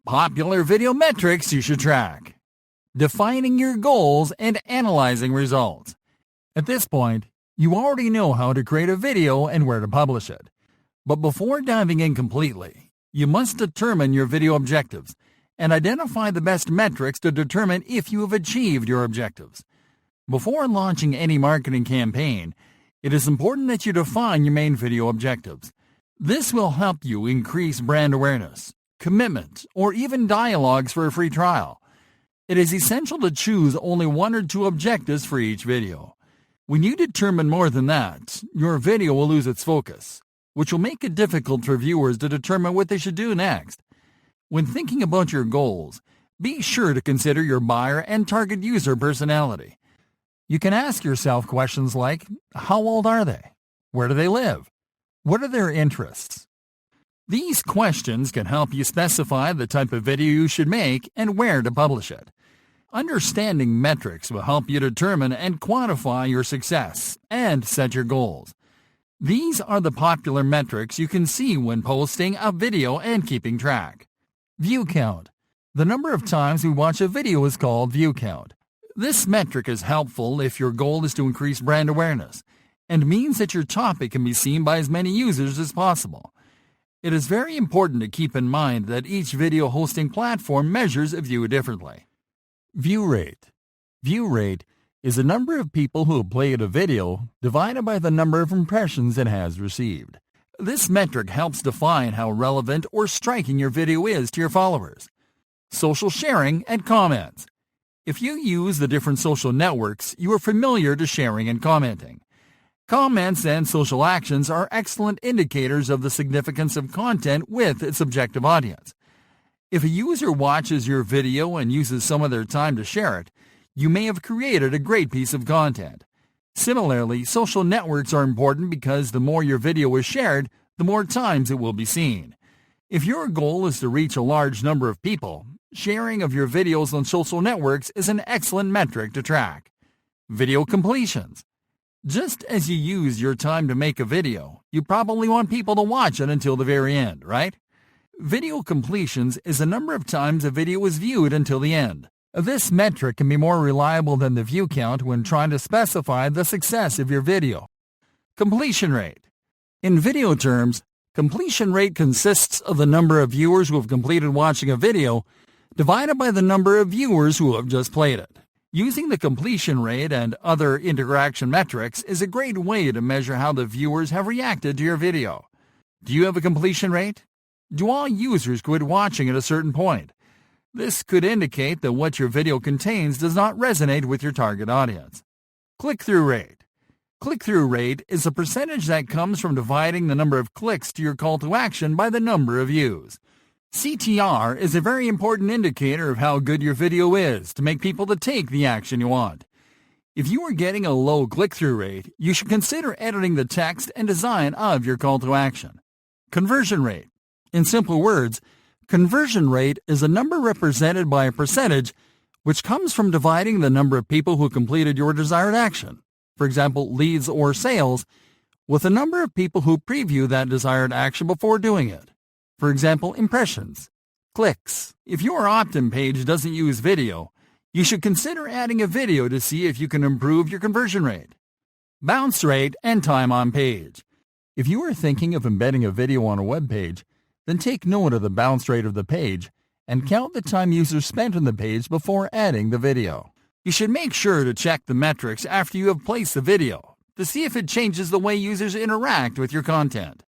Popular video metrics you should track. Defining your goals and analyzing results. At this point, you already know how to create a video and where to publish it. But before diving in completely, you must determine your video objectives and identify the best metrics to determine if you have achieved your objectives. Before launching any marketing campaign, it is important that you define your main video objectives. This will help you increase brand awareness, commitment, or even dialogues for a free trial. It is essential to choose only one or two objectives for each video. When you determine more than that, your video will lose its focus, which will make it difficult for viewers to determine what they should do next. When thinking about your goals, be sure to consider your buyer and target user personality. You can ask yourself questions like, how old are they? Where do they live? What are their interests? These questions can help you specify the type of video you should make and where to publish it. Understanding metrics will help you determine and quantify your success and set your goals. These are the popular metrics you can see when posting a video and keeping track. View count. The number of times we watch a video is called view count. This metric is helpful if your goal is to increase brand awareness and means that your topic can be seen by as many users as possible. It is very important to keep in mind that each video hosting platform measures a view differently. View rate. View rate is the number of people who have played a video divided by the number of impressions it has received. This metric helps define how relevant or striking your video is to your followers. Social sharing and comments. If you use the different social networks, you are familiar to sharing and commenting. Comments and social actions are excellent indicators of the significance of content with its objective audience. If a user watches your video and uses some of their time to share it, you may have created a great piece of content. Similarly, social networks are important because the more your video is shared, the more times it will be seen. If your goal is to reach a large number of people, sharing of your videos on social networks is an excellent metric to track. Video completions. Just as you use your time to make a video, you probably want people to watch it until the very end, right? Video completions is the number of times a video is viewed until the end. This metric can be more reliable than the view count when trying to specify the success of your video. Completion rate. In video terms, completion rate consists of the number of viewers who have completed watching a video divided by the number of viewers who have just played it. Using the completion rate and other interaction metrics is a great way to measure how the viewers have reacted to your video. Do you have a completion rate? Do all users quit watching at a certain point? This could indicate that what your video contains does not resonate with your target audience. Click-through rate. Click-through rate is a percentage that comes from dividing the number of clicks to your call to action by the number of views. CTR is a very important indicator of how good your video is to make people to take the action you want. If you are getting a low click-through rate, you should consider editing the text and design of your call to action. Conversion rate. In simple words, conversion rate is a number represented by a percentage which comes from dividing the number of people who completed your desired action, for example, leads or sales, with the number of people who preview that desired action before doing it. For example, impressions, clicks. If your opt-in page doesn't use video, you should consider adding a video to see if you can improve your conversion rate. Bounce rate and time on page. If you are thinking of embedding a video on a web page, then take note of the bounce rate of the page and count the time users spent on the page before adding the video. You should make sure to check the metrics after you have placed the video to see if it changes the way users interact with your content.